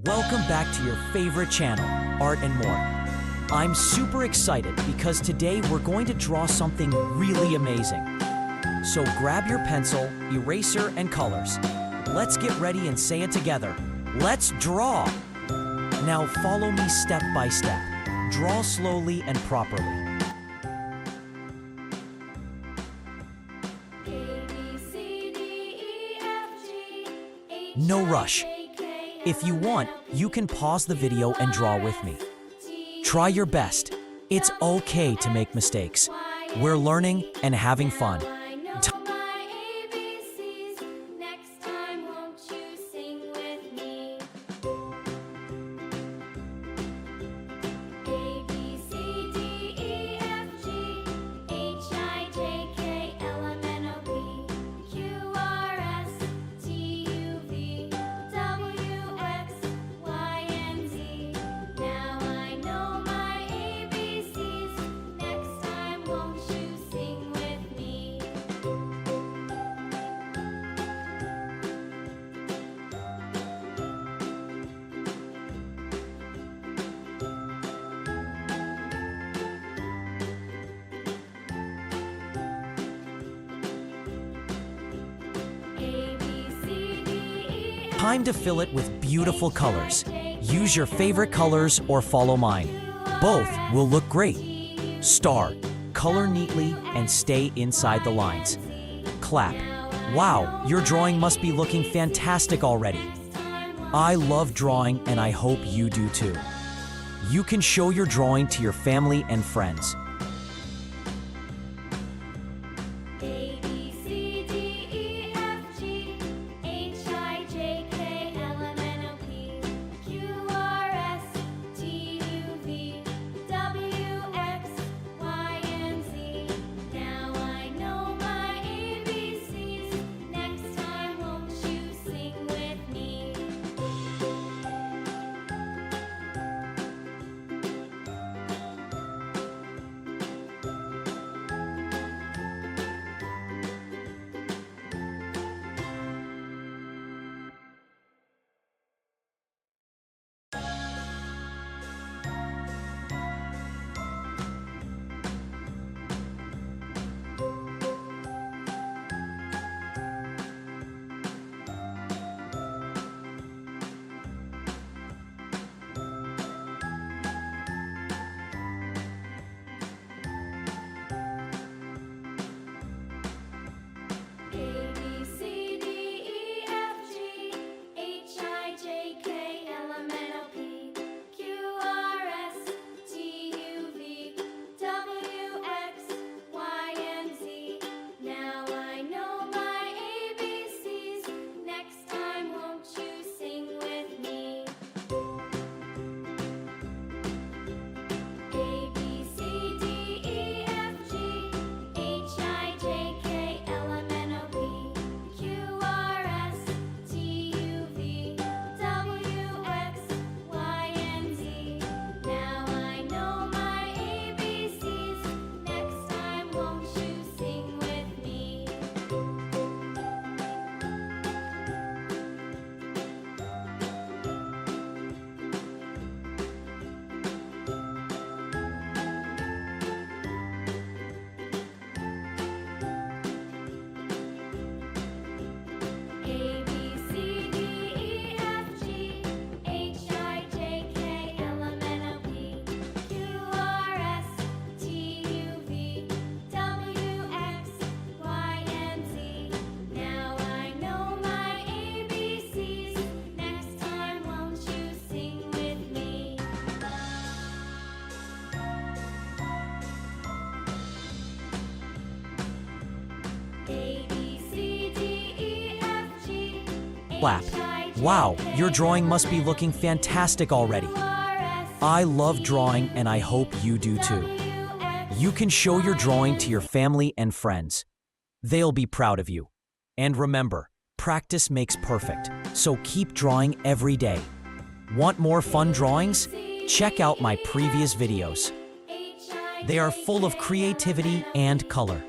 Welcome back to your favorite channel, Art and More. I'm super excited because today we're going to draw something really amazing. So grab your pencil, eraser, and colors. Let's get ready and say it together. Let's draw! Now follow me step by step. Draw slowly and properly. No rush. If you want, you can pause the video and draw with me. Try your best. It's okay to make mistakes. We're learning and having fun. Time to fill it with beautiful colors. Use your favorite colors or follow mine. Both will look great. Star, color neatly and stay inside the lines. Clap. Wow, your drawing must be looking fantastic already. I love drawing and I hope you do too. You can show your drawing to your family and friends. Clap. Wow, your drawing must be looking fantastic already. I love drawing and I hope you do too. You can show your drawing to your family and friends. They'll be proud of you. And remember, practice makes perfect, so keep drawing every day. Want more fun drawings? Check out my previous videos. They are full of creativity and color.